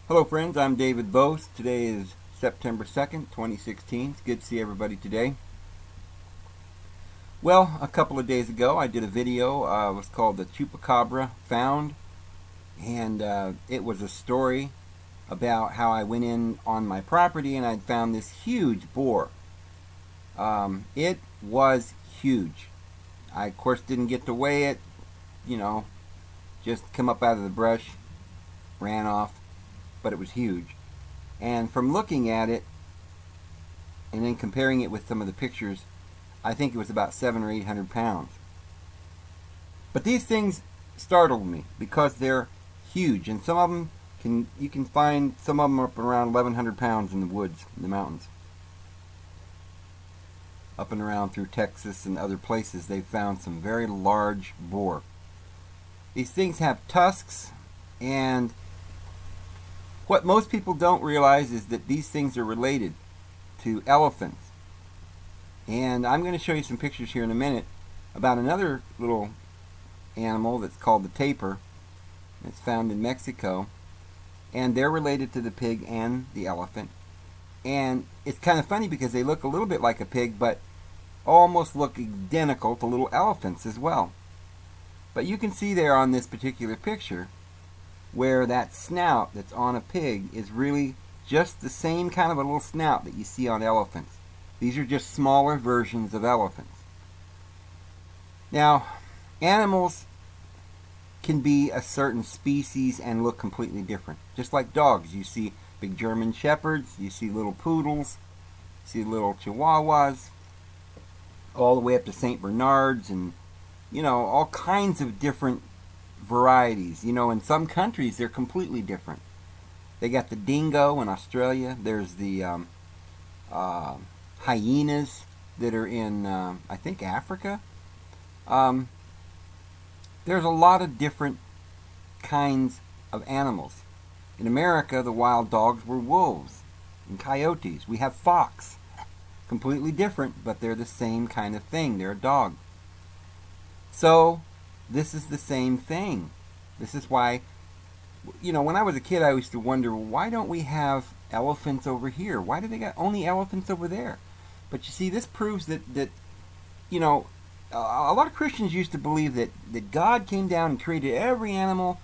Hello friends, I'm David Vos. Today is September 2nd, 2016. It's good to see everybody today. Well, a couple of days ago I did a video. It was called The Chupacabra Found. And it was a story about how I went in on my property and I'd found this huge boar. It was huge. I, of course, didn't get to weigh it. Just come up out of the brush, ran off. But it was huge. And from looking at it and then comparing it with some of the pictures, I think it was about 700 or 800 pounds. But these things startled me because they're huge, and some of them you can find some of them up around 1,100 pounds in the woods, in the mountains. Up and around through Texas and other places, they've found some very large boar. These things have tusks, and what most people don't realize is that these things are related to elephants. And I'm going to show you some pictures here in a minute about another little animal that's called the tapir. It's found in Mexico. And they're related to the pig and the elephant. And it's kind of funny because they look a little bit like a pig, but almost look identical to little elephants as well. But you can see there on this particular picture where that snout that's on a pig is really just the same kind of a little snout that you see on elephants. These are just smaller versions of elephants. Now, animals can be a certain species and look completely different. Just like dogs, you see big German shepherds, you see little poodles, you see little chihuahuas, all the way up to St. Bernards, and all kinds of different varieties. In some countries they're completely different. They got the dingo in Australia. There's the hyenas that are in I think Africa. There's a lot of different kinds of animals. In America, the wild dogs were wolves and coyotes. We have fox. Completely different, but they're the same kind of thing. They're a dog. So this is the same thing. This is why, when I was a kid, I used to wonder, why don't we have elephants over here? Why do they got only elephants over there? But you see, this proves that a lot of Christians used to believe that God came down and created every animal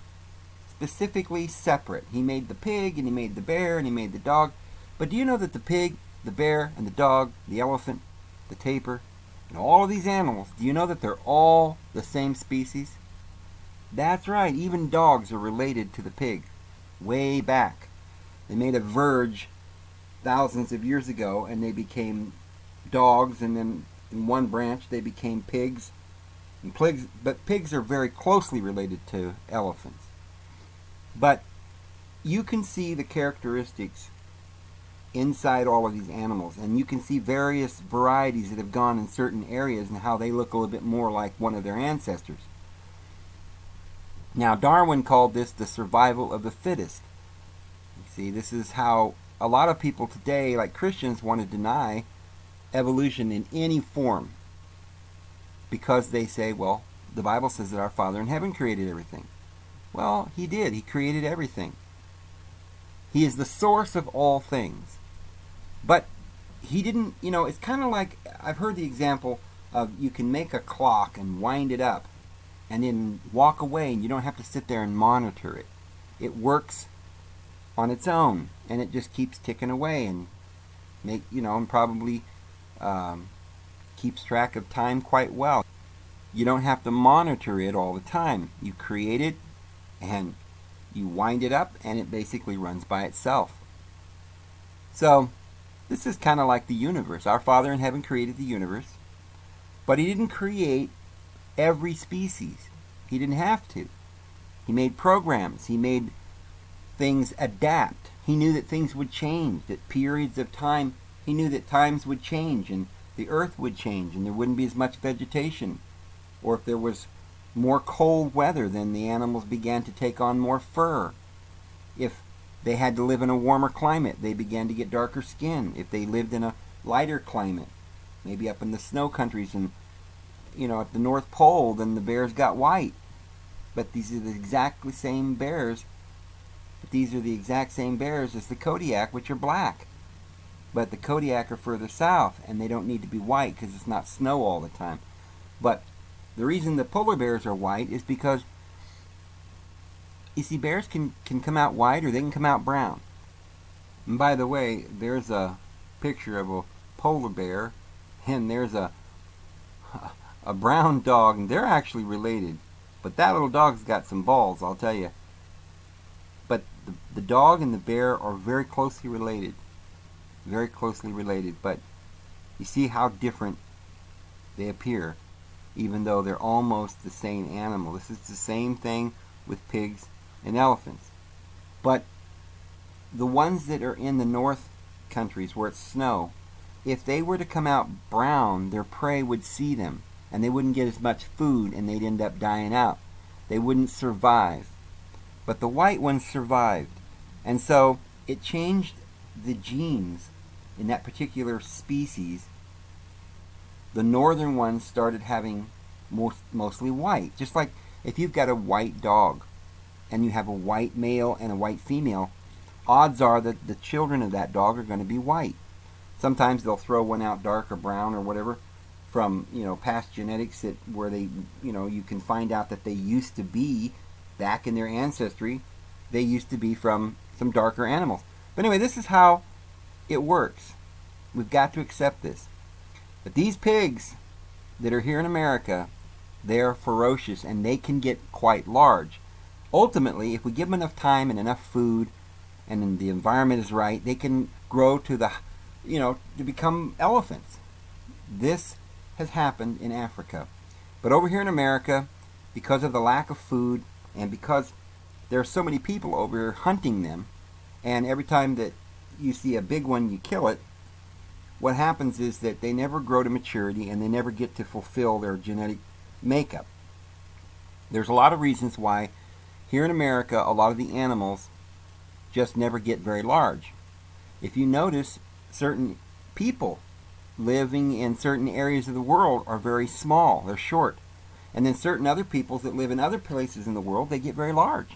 specifically separate. He made the pig, and he made the bear, and he made the dog. But do you know that the pig, the bear, and the dog, the elephant, the tapir, and all of these animals, do you know that they're all the same species? That's right, even dogs are related to the pig. Way back. They made a verge thousands of years ago, and they became dogs, and then in one branch they became pigs. But pigs are very closely related to elephants. But you can see the characteristics inside all of these animals, and you can see various varieties that have gone in certain areas and how they look a little bit more like one of their ancestors. Now, Darwin called this the survival of the fittest. You see, this is how a lot of people today, like Christians, want to deny evolution in any form, because they say, well, the Bible says that our Father in heaven created everything. Well, he did. He created everything. He is the source of all things. But he didn't, it's kind of like, I've heard the example of you can make a clock and wind it up and then walk away, and you don't have to sit there and monitor it. It works on its own, and it just keeps ticking away and and probably keeps track of time quite well. You don't have to monitor it all the time. You create it and you wind it up, and it basically runs by itself. So this is kind of like the universe. Our Father in heaven created the universe, but he didn't create every species. He didn't have to. He made programs. He made things adapt. He knew that things would change, that periods of time, he knew that times would change and the earth would change and there wouldn't be as much vegetation. Or if there was more cold weather, then the animals began to take on more fur. If they had to live in a warmer climate, they began to get darker skin. If they lived in a lighter climate, maybe up in the snow countries and at the North Pole, then the bears got white. But these are the exactly same bears But these are the exact same bears as the Kodiak, which are black. But the Kodiak are further south, and they don't need to be white because it's not snow all the time. But the reason the polar bears are white is because, you see, bears can come out white or they can come out brown. And by the way, there's a picture of a polar bear, and there's a brown dog, and they're actually related. But that little dog's got some balls, I'll tell you. But the dog and the bear are very closely related. Very closely related. But you see how different they appear, even though they're almost the same animal. This is the same thing with pigs and elephants. But the ones that are in the north countries where it's snow, if they were to come out brown, their prey would see them, and they wouldn't get as much food, and they'd end up dying out. They wouldn't survive. But the white ones survived. And so it changed the genes in that particular species. The northern ones started having mostly white. Just like if you've got a white dog and you have a white male and a white female, odds are that the children of that dog are going to be white. Sometimes they'll throw one out dark or brown or whatever from, past genetics where they, you can find out that they used to be, back in their ancestry, they used to be from some darker animals. But anyway, this is how it works. We've got to accept this. But these pigs that are here in America, they're ferocious and they can get quite large. Ultimately, if we give them enough time and enough food and the environment is right, they can grow to to become elephants. This has happened in Africa. But over here in America, because of the lack of food and because there are so many people over here hunting them, and every time that you see a big one, you kill it, what happens is that they never grow to maturity and they never get to fulfill their genetic makeup. There's a lot of reasons why here in America a lot of the animals just never get very large. If you notice, certain people living in certain areas of the world are very small, they're short. And then certain other peoples that live in other places in the world, they get very large.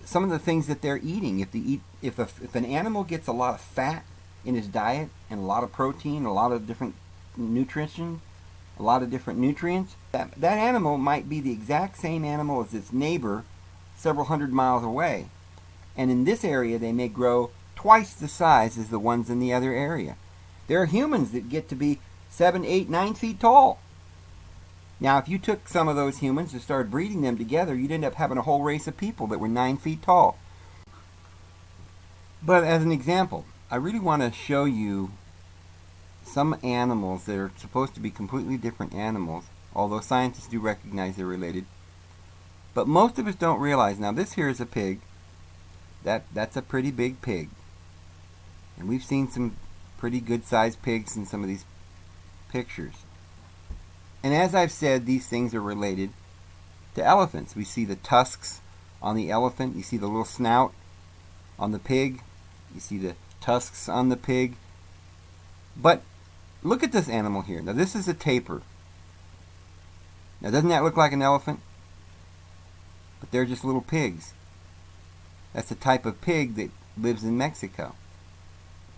Some of the things that they're eating, if an animal gets a lot of fat in his diet and a lot of protein, a lot of different nutrition, a lot of different nutrients, that animal might be the exact same animal as its neighbor several hundred miles away. And in this area, they may grow twice the size as the ones in the other area. There are humans that get to be 7, 8, 9 feet tall. Now, if you took some of those humans and started breeding them together, you'd end up having a whole race of people that were 9 feet tall. But as an example, I really want to show you some animals that are supposed to be completely different animals, although scientists do recognize they're related. But most of us don't realize. Now, this here is a pig. That's a pretty big pig. And we've seen some pretty good-sized pigs in some of these pictures. And as I've said, these things are related to elephants. We see the tusks on the elephant. You see the little snout on the pig. You see the tusks on the pig. But look at this animal here. Now, this is a tapir. Now, doesn't that look like an elephant? But they're just little pigs. That's a type of pig that lives in Mexico.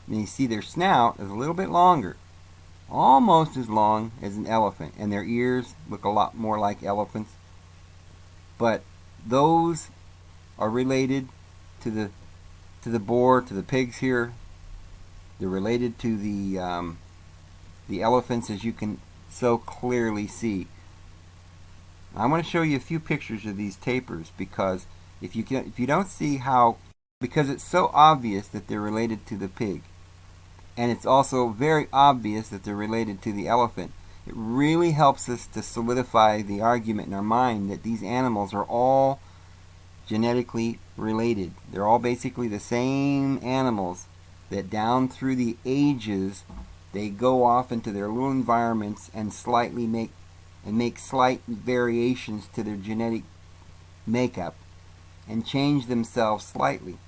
And you see their snout is a little bit longer. Almost as long as an elephant, and their ears look a lot more like elephants. But those are related to the boar, to the pigs here. They're related to the elephants, as you can so clearly see. I want to show you a few pictures of these tapirs because if you don't see how, because it's so obvious that they're related to the pig. And it's also very obvious that they're related to the elephant. It really helps us to solidify the argument in our mind that these animals are all genetically related. They're all basically the same animals that down through the ages they go off into their little environments and make slight variations to their genetic makeup and change themselves slightly.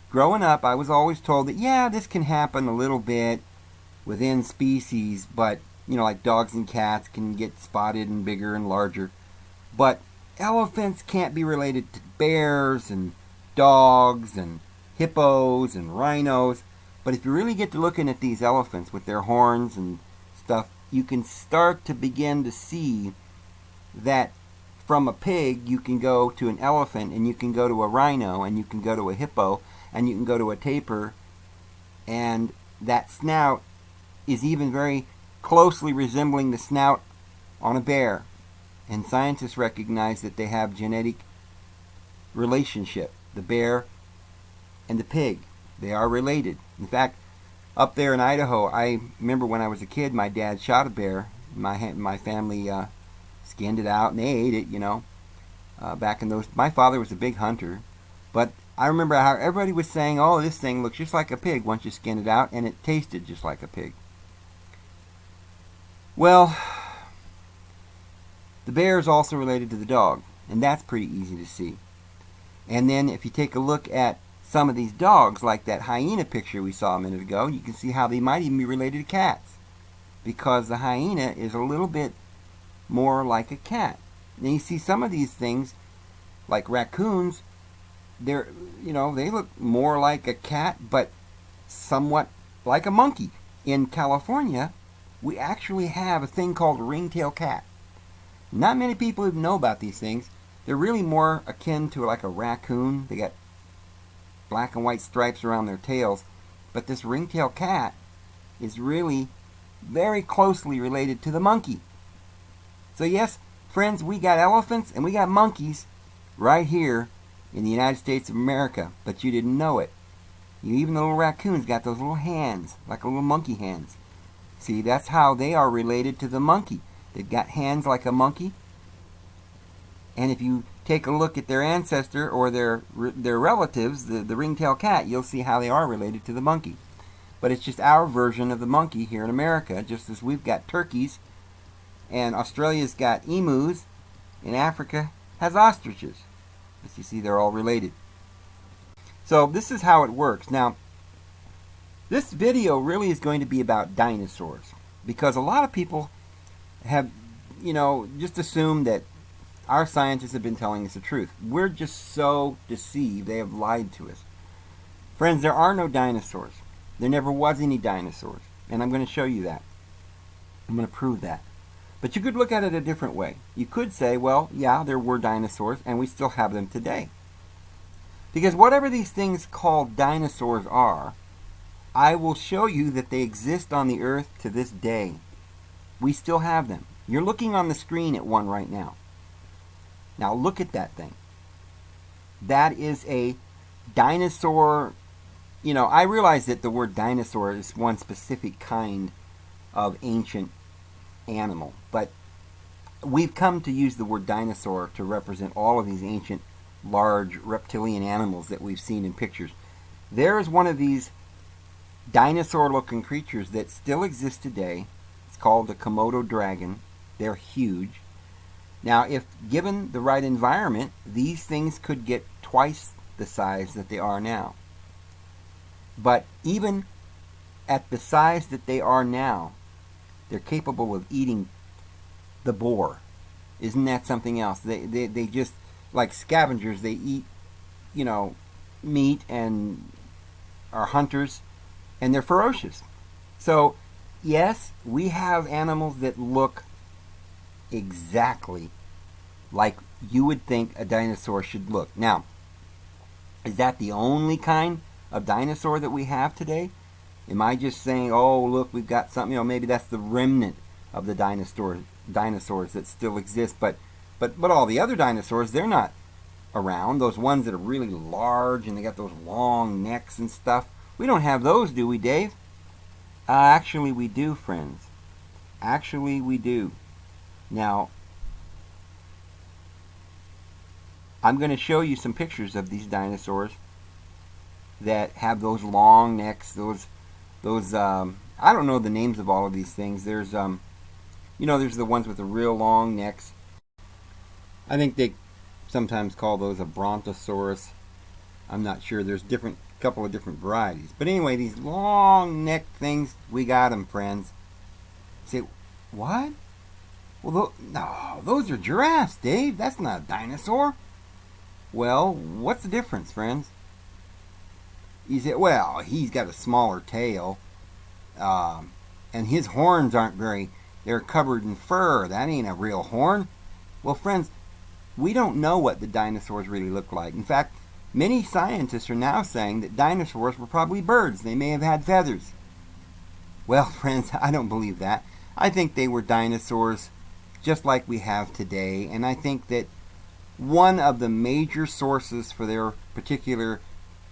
Growing up, I was always told that, yeah, this can happen a little bit within species, but, like dogs and cats can get spotted and bigger and larger. But elephants can't be related to bears, and dogs and hippos and rhinos. But if you really get to looking at these elephants with their horns and stuff, you can start to begin to see that from a pig you can go to an elephant, and you can go to a rhino, and you can go to a hippo, and you can go to a tapir, and that snout is even very closely resembling the snout on a bear. And scientists recognize that they have genetic relationship, the bear and the pig. They are related. In fact, up there in Idaho, I remember when I was a kid, my dad shot a bear. My family skinned it out and they ate it, back in those. My father was a big hunter, but I remember how everybody was saying, oh, this thing looks just like a pig once you skin it out, and it tasted just like a pig. Well, the bear is also related to the dog, and that's pretty easy to see. And then if you take a look at some of these dogs, like that hyena picture we saw a minute ago, you can see how they might even be related to cats, because the hyena is a little bit more like a cat. And you see some of these things, like raccoons, they look more like a cat, but somewhat like a monkey. In California, we actually have a thing called a ringtail cat. Not many people even know about these things. They're really more akin to like a raccoon. They got black and white stripes around their tails. But this ringtail cat is really very closely related to the monkey. So yes, friends, we got elephants and we got monkeys right here in the United States of America, but you didn't know it. Even the little raccoons got those little hands, like little monkey hands. See, that's how they are related to the monkey. They've got hands like a monkey. And if you take a look at their ancestor or their relatives, the ringtail cat, you'll see how they are related to the monkey. But it's just our version of the monkey here in America, just as we've got turkeys, and Australia's got emus, and Africa has ostriches. As you see, they're all related. So this is how it works. Now, this video really is going to be about dinosaurs, because a lot of people have, just assumed that our scientists have been telling us the truth. We're just so deceived. They have lied to us. Friends, there are no dinosaurs. There never was any dinosaurs. And I'm going to show you that. I'm going to prove that. But you could look at it a different way. You could say, well, yeah, there were dinosaurs, and we still have them today. Because whatever these things called dinosaurs are, I will show you that they exist on the earth to this day. We still have them. You're looking on the screen at one right now. Now look at that thing. That is a dinosaur. I realize that the word dinosaur is one specific kind of ancient animal, but we've come to use the word dinosaur to represent all of these ancient, large reptilian animals that we've seen in pictures. There is one of these dinosaur-looking creatures that still exists today. It's called the Komodo dragon. They're huge. Now, if given the right environment, these things could get twice the size that they are now. But even at the size that they are now, they're capable of eating the boar. Isn't that something else? They just, like scavengers, they eat, meat and are hunters, and they're ferocious. So, yes, we have animals that look exactly like you would think a dinosaur should look. Now, is that the only kind of dinosaur that we have today? Am I just saying, oh, look, we've got something, maybe that's the remnant of the dinosaurs that still exist, but all the other dinosaurs, they're not around. Those ones that are really large and they got those long necks and stuff, we don't have those, do we, Dave? Actually, we do, friends. Actually, we do. Now, I'm going to show you some pictures of these dinosaurs that have those long necks, those I don't know the names of all of these things. There's there's the ones with the real long necks. I think they sometimes call those a brontosaurus. I'm not sure. There's couple of different varieties. But anyway, these long neck things, we got them, friends. Say, what? Well, no, those are giraffes, Dave. That's not a dinosaur. Well, what's the difference, friends? You say, well, he's got a smaller tail, um, and his horns aren't very, they're covered in fur. That ain't a real horn. Well, friends, we don't know what the dinosaurs really looked like. In fact, many scientists are now saying that dinosaurs were probably birds. They may have had feathers. Well, friends, I don't believe that. I think they were dinosaurs just like we have today, and I think that one of the major sources for their particular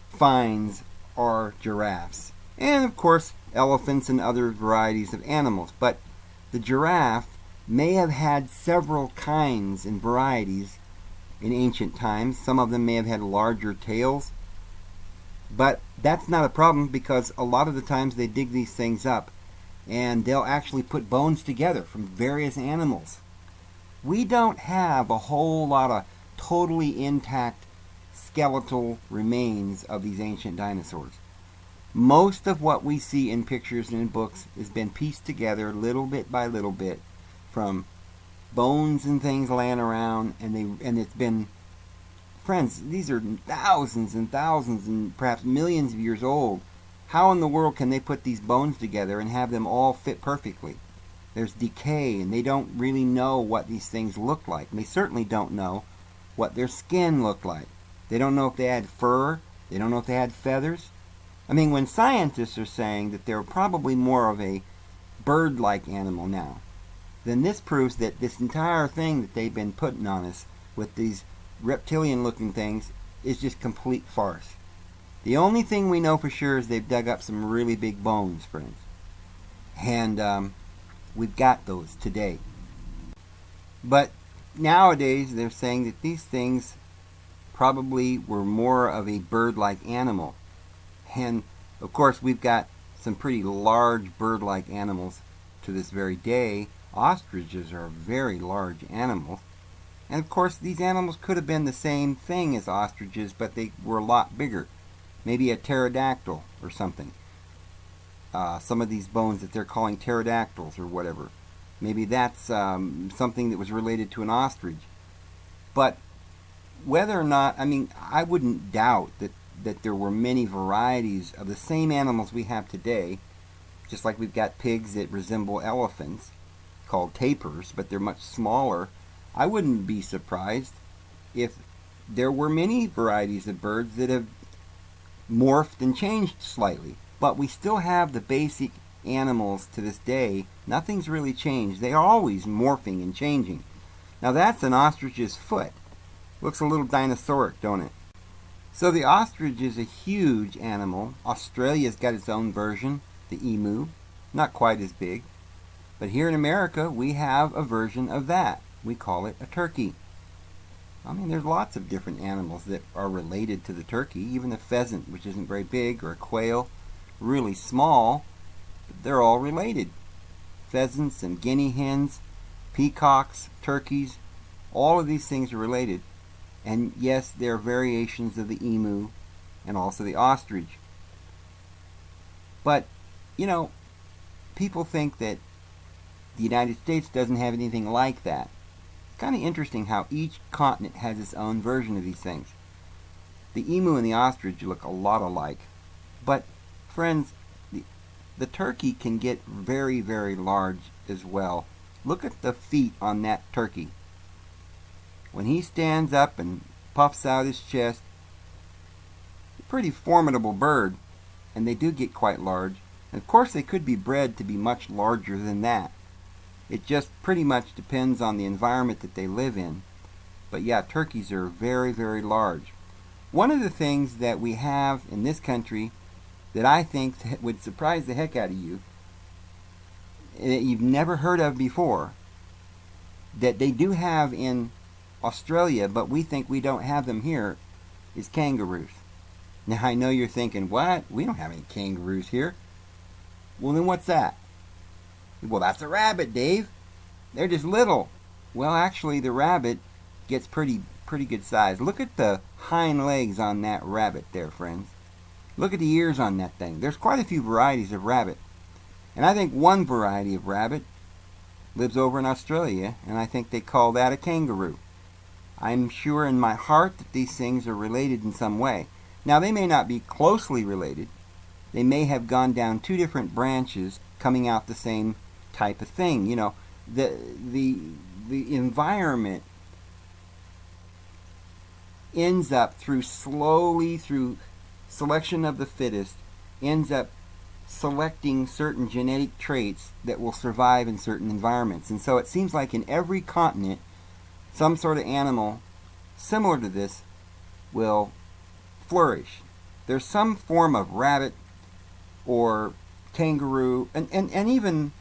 finds are giraffes. And, of course, elephants and other varieties of animals. But the giraffe may have had several kinds and varieties in ancient times. Some of them may have had larger tails. But that's not a problem because a lot of the times they dig these things up and they'll actually put bones together from various animals. We don't have a whole lot of totally intact skeletal remains of these ancient dinosaurs. Most of what we see in pictures and in books has been pieced together little bit by little bit from bones and things laying around, and it's been, friends, these are thousands and thousands and perhaps millions of years old. How in the world can they put these bones together and have them all fit perfectly? There's decay, and they don't really know what these things look like. And they certainly don't know what their skin looked like. They don't know if they had fur. They don't know if they had feathers. I mean, when scientists are saying that they're probably more of a bird-like animal now, then this proves that this entire thing that they've been putting on us with these reptilian-looking things is just complete farce. The only thing we know for sure is they've dug up some really big bones, friends. And we've got those today. But nowadays they're saying that these things probably were more of a bird-like animal. And of course we've got some pretty large bird-like animals to this very day. Ostriches are very large animals. And of course these animals could have been the same thing as ostriches, but they were a lot bigger. Maybe a pterodactyl or something. Some of these bones that they're calling pterodactyls or whatever. Maybe that's something that was related to an ostrich. But whether or not, I mean, I wouldn't doubt that there were many varieties of the same animals we have today, just like we've got pigs that resemble elephants, called tapirs, but they're much smaller. I wouldn't be surprised if there were many varieties of birds that have morphed and changed slightly. But we still have the basic animals to this day. Nothing's really changed. They are always morphing and changing. Now that's an ostrich's foot. Looks a little dinosauric, don't it? So the ostrich is a huge animal. Australia's got its own version, the emu. Not quite as big. But here in America, we have a version of that. We call it a turkey. I mean, there's lots of different animals that are related to the turkey. Even a pheasant, which isn't very big, or a quail, really small, but they're all related. Pheasants and guinea hens, peacocks, turkeys, all of these things are related. And yes, there are variations of the emu and also the ostrich. But, you know, people think that the United States doesn't have anything like that. It's kind of interesting how each continent has its own version of these things. The emu and the ostrich look a lot alike. But, friends, the turkey can get very, very large as well. Look at the feet on that turkey. When he stands up and puffs out his chest, a pretty formidable bird, and they do get quite large. And of course they could be bred to be much larger than that. It just pretty much depends on the environment that they live in. But yeah, turkeys are very, very large. One of the things that we have in this country that I think would surprise the heck out of you, and that you've never heard of before, that they do have in Australia, but we think we don't have them here, is kangaroos. Now I know you're thinking, what? We don't have any kangaroos here. Well, then what's that? Well, that's a rabbit, Dave. They're just little. Well, actually, the rabbit gets pretty good size. Look at the hind legs on that rabbit there, friends. Look at the ears on that thing. There's quite a few varieties of rabbit. And I think one variety of rabbit lives over in Australia, and I think they call that a kangaroo. I'm sure in my heart that these things are related in some way. Now, they may not be closely related. They may have gone down two different branches coming out the same type of thing. You know, the environment ends up through selection of the fittest, ends up selecting certain genetic traits that will survive in certain environments. And so it seems like in every continent, some sort of animal similar to this will flourish. There's some form of rabbit or kangaroo, and even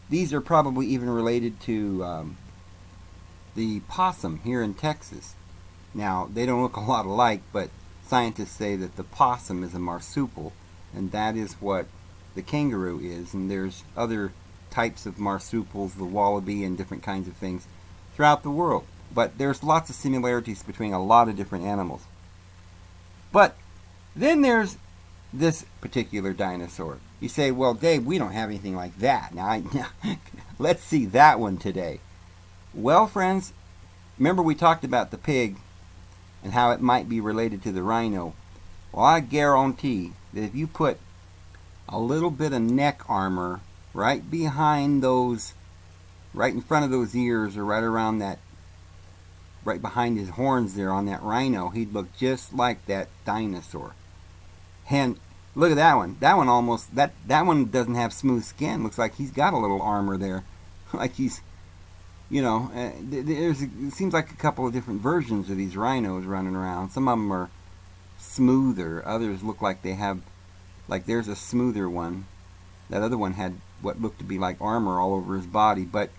these are probably even related to the possum here in Texas. Now, they don't look a lot alike, but scientists say that the possum is a marsupial, and that is what the kangaroo is. And there's other types of marsupials, the wallaby, and different kinds of things throughout the world. But there's lots of similarities between a lot of different animals. But then there's this particular dinosaur. You say, well, Dave, we don't have anything like that. Now, let's see that one today. Well, friends, remember we talked about the pig and how it might be related to the rhino. Well, I guarantee that if you put a little bit of neck armor right behind those, right in front of those ears, or right around that, right behind his horns there on that rhino, he'd look just like that dinosaur. And look at that one. That one almost, that one doesn't have smooth skin. Looks like he's got a little armor there. Like he's, you know, it seems like a couple of different versions of these rhinos running around. Some of them are smoother. Others look like they have, like there's a smoother one. That other one had what looked to be like armor all over his body. But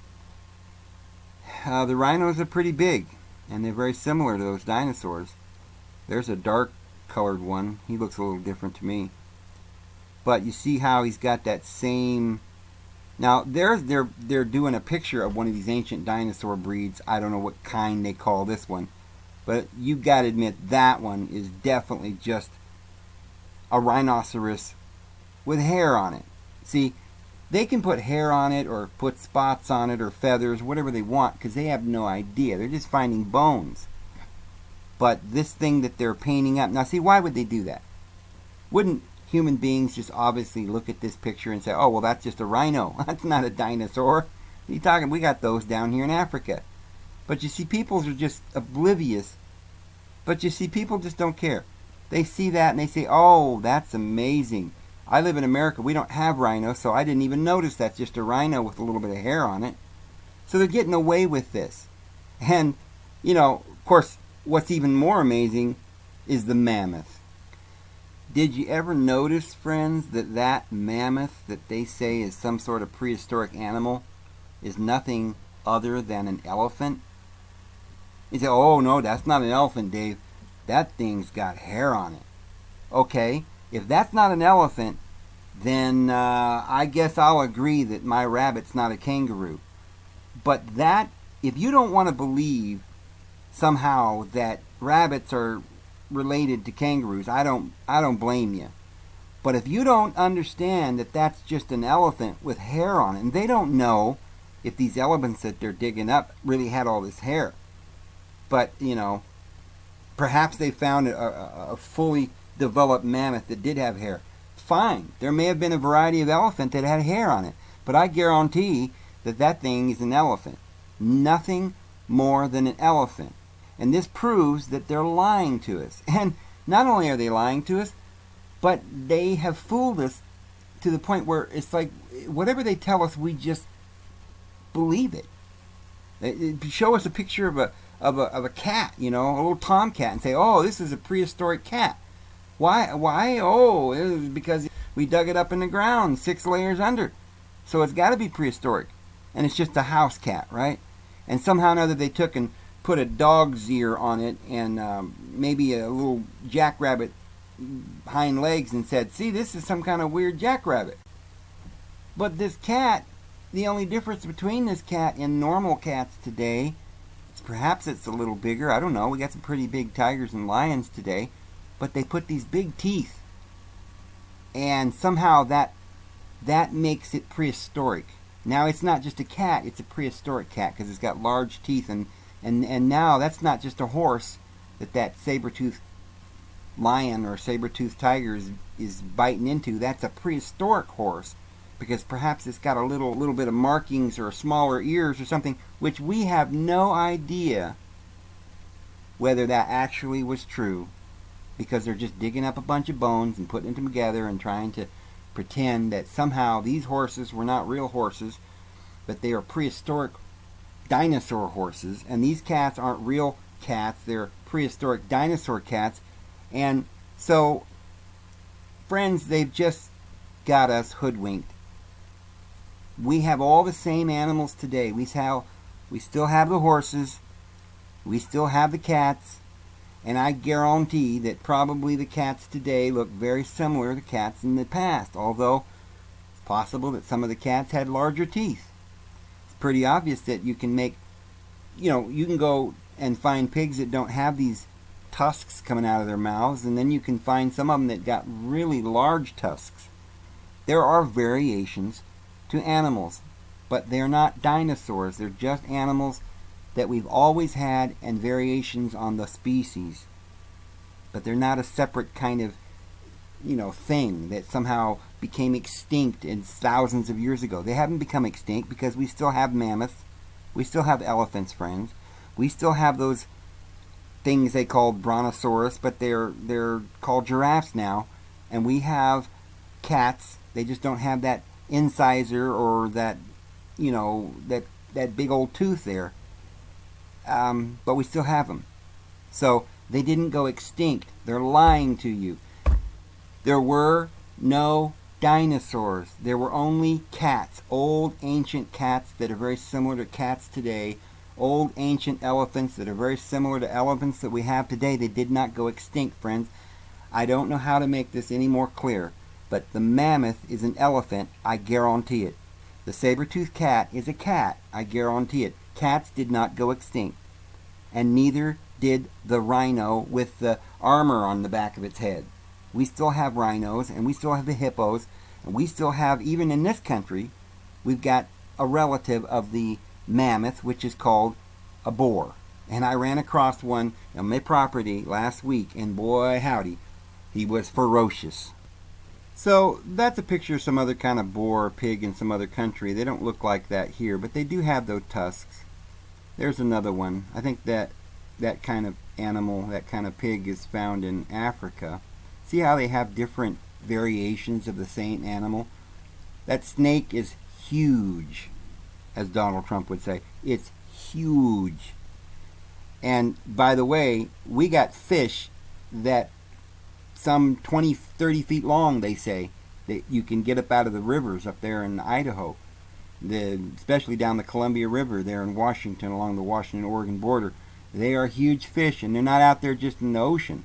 the rhinos are pretty big, and they're very similar to those dinosaurs. There's a dark colored one. He looks a little different to me. But you see how he's got that same... Now, they're doing a picture of one of these ancient dinosaur breeds. I don't know what kind they call this one. But you've got to admit that one is definitely just a rhinoceros with hair on it. See, they can put hair on it or put spots on it or feathers, whatever they want, because they have no idea. They're just finding bones. But this thing that they're painting up... Now, see, why would they do that? Wouldn't human beings just obviously look at this picture and say, oh, well, that's just a rhino. That's not a dinosaur. What are you talking? We got those down here in Africa. But you see, people are just oblivious. But you see, people just don't care. They see that and they say, oh, that's amazing. I live in America. We don't have rhinos, so I didn't even notice that's just a rhino with a little bit of hair on it. So they're getting away with this. And, you know, of course, what's even more amazing is the mammoth. Did you ever notice, friends, that that mammoth that they say is some sort of prehistoric animal is nothing other than an elephant? You say, oh, no, that's not an elephant, Dave. That thing's got hair on it. Okay, if that's not an elephant, then I guess I'll agree that my rabbit's not a kangaroo. But that, if you don't want to believe somehow that rabbits are related to kangaroos, I don't blame you. But if you don't understand that that's just an elephant with hair on it, and they don't know if these elephants that they're digging up really had all this hair. But, you know, perhaps they found a fully developed mammoth that did have hair. Fine. There may have been a variety of elephant that had hair on it. But I guarantee that that thing is an elephant. Nothing more than an elephant. And this proves that they're lying to us. And not only are they lying to us, but they have fooled us to the point where it's like whatever they tell us, we just believe it. They show us a picture of a cat, you know, a little tomcat, and say, oh, this is a prehistoric cat. Why? Oh, it was because we dug it up in the ground 6 layers under. So it's got to be prehistoric. And it's just a house cat, right? And somehow or another they took and put a dog's ear on it and maybe a little jackrabbit hind legs and said, see, this is some kind of weird jackrabbit. But this cat, the only difference between this cat and normal cats today is perhaps it's a little bigger. I don't know. We got some pretty big tigers and lions today. But they put these big teeth. And somehow that makes it prehistoric. Now, it's not just a cat, it's a prehistoric cat because it's got large teeth and And now that's not just a horse that saber-toothed lion or saber-toothed tiger is biting into. That's a prehistoric horse, because perhaps it's got a little bit of markings or smaller ears or something, which we have no idea whether that actually was true, because they're just digging up a bunch of bones and putting them together and trying to pretend that somehow these horses were not real horses, but they are prehistoric dinosaur horses, and these cats aren't real cats, they're prehistoric dinosaur cats. And so, friends, they've just got us hoodwinked. We have all the same animals today. We still have the horses, we still have the cats, and I guarantee that probably the cats today look very similar to cats in the past, although it's possible that some of the cats had larger teeth. It's pretty obvious that you can you can go and find pigs that don't have these tusks coming out of their mouths, and then you can find some of them that got really large tusks. There are variations to animals, but they're not dinosaurs. They're just animals that we've always had, and variations on the species. But they're not a separate kind of, thing that somehow became extinct in thousands of years ago. They haven't become extinct because we still have mammoths. We still have elephants, friends. We still have those things they called brontosaurus, but they're called giraffes now. And we have cats. They just don't have that incisor or that big old tooth there. But we still have them. So they didn't go extinct. They're lying to you. There were no dinosaurs. There were only cats. Old ancient cats that are very similar to cats today. Old ancient elephants that are very similar to elephants that we have today. They did not go extinct, friends. I don't know how to make this any more clear, but the mammoth is an elephant. I guarantee it. The saber-toothed cat is a cat. I guarantee it. Cats did not go extinct, and neither did the rhino with the armor on the back of its head. We still have rhinos, and we still have the hippos, and we still have, even in this country, we've got a relative of the mammoth, which is called a boar. And I ran across one on my property last week, and boy howdy, he was ferocious. So that's a picture of some other kind of boar or pig in some other country. They don't look like that here, but they do have those tusks. There's another one. I think that kind of animal, that kind of pig, is found in Africa. See how they have different variations of the same animal? That snake is huge, as Donald Trump would say. It's huge. And by the way, we got fish that some 20, 30 feet long, they say, that you can get up out of the rivers up there in Idaho. Especially down the Columbia River there in Washington, along the Washington-Oregon border. They are huge fish, and they're not out there just in the ocean.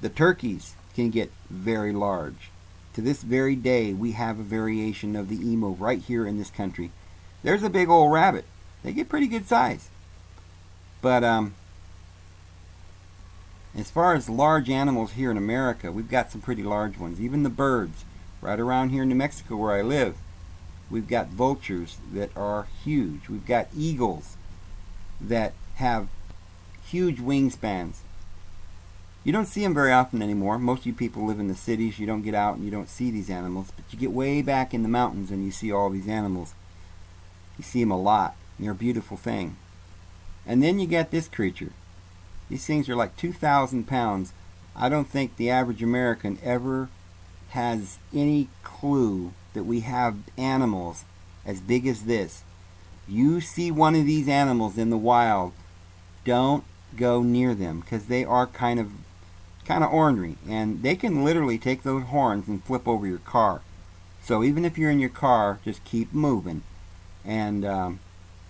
The turkeys can get very large. To this very day, we have a variation of the emu right here in this country. There's a big old rabbit. They get pretty good size. But as far as large animals here in America, we've got some pretty large ones. Even the birds. Right around here in New Mexico where I live, we've got vultures that are huge. We've got eagles that have huge wingspans. You don't see them very often anymore. Most of you people live in the cities. You don't get out and you don't see these animals. But you get way back in the mountains and you see all these animals. You see them a lot. They're a beautiful thing. And then you get this creature. These things are like 2,000 pounds. I don't think the average American ever has any clue that we have animals as big as this. You see one of these animals in the wild, don't go near them, because they are kind of ornery, and they can literally take those horns and flip over your car. So even if you're in your car, just keep moving, and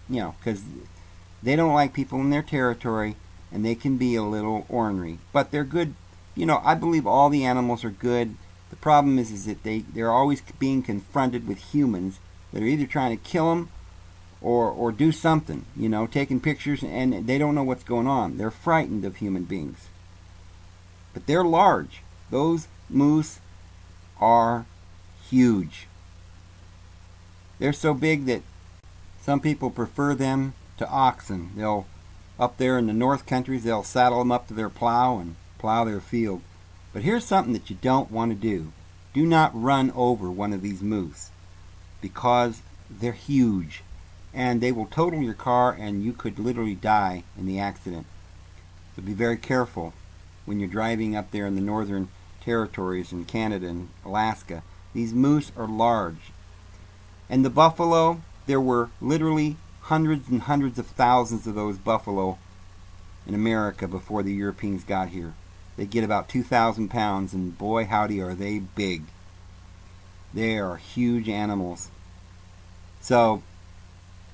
because they don't like people in their territory, and they can be a little ornery, but they're good. I believe all the animals are good. The problem is that they're always being confronted with humans that are either trying to kill them or do something, taking pictures, and they don't know what's going on. They're frightened of human beings. But they're large. Those moose are huge. They're so big that some people prefer them to oxen. They'll Up there in the north countries, they'll saddle them up to their plow and plow their field. But here's something that you don't want to do. Do not run over one of these moose, because they're huge and they will total your car and you could literally die in the accident. So be very careful when you're driving up there in the northern territories in Canada and Alaska. These moose are large. And the buffalo, there were literally hundreds and hundreds of thousands of those buffalo in America before the Europeans got here. They get about 2,000 pounds, and boy howdy are they big. They are huge animals. So,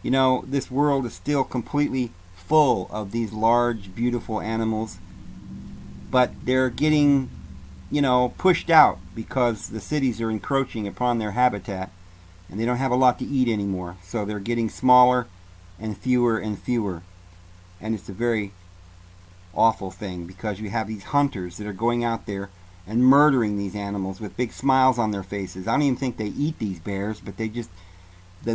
you know, this world is still completely full of these large, beautiful animals, but they're getting, you know, pushed out because the cities are encroaching upon their habitat, and they don't have a lot to eat anymore. So they're getting smaller and fewer and fewer. And it's a very awful thing, because you have these hunters that are going out there and murdering these animals with big smiles on their faces. I don't even think they eat these bears, but they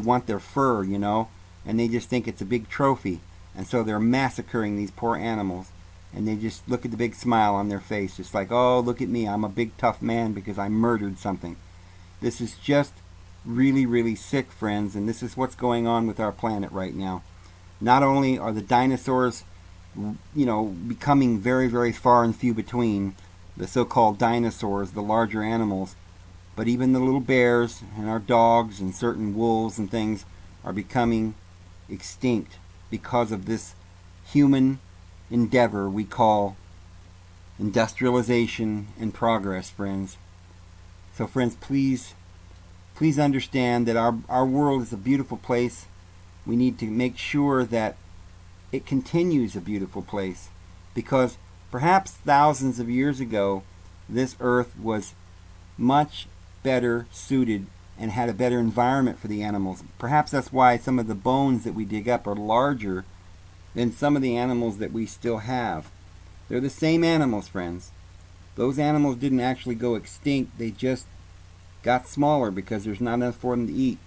want their fur, you know, and they just think it's a big trophy. And so they're massacring these poor animals, and they just look at the big smile on their face, just like, oh, look at me, I'm a big tough man because I murdered something. This is just really, really sick, friends, and this is what's going on with our planet right now. Not only are the dinosaurs, you know, becoming very, very far and few between, the so-called dinosaurs, the larger animals, but even the little bears and our dogs and certain wolves and things are becoming extinct because of this human endeavor we call industrialization and progress, friends. So, friends, please understand that our world is a beautiful place. We need to make sure that it continues a beautiful place, because perhaps thousands of years ago this earth was much better suited and had a better environment for the animals. Perhaps that's why some of the bones that we dig up are larger than some of the animals that we still have. They're the same animals, friends. Those animals didn't actually go extinct, they just got smaller because there's not enough for them to eat.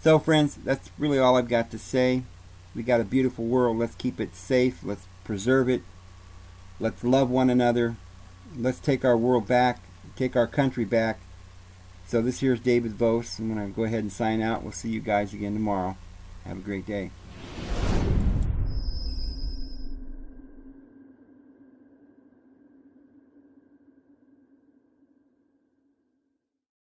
So, friends, that's really all I've got to say. We got a beautiful world. Let's keep it safe. Let's preserve it. Let's love one another. Let's take our world back, take our country back. So this here's David Vos. I'm going to go ahead and sign out. We'll see you guys again tomorrow. Have a great day.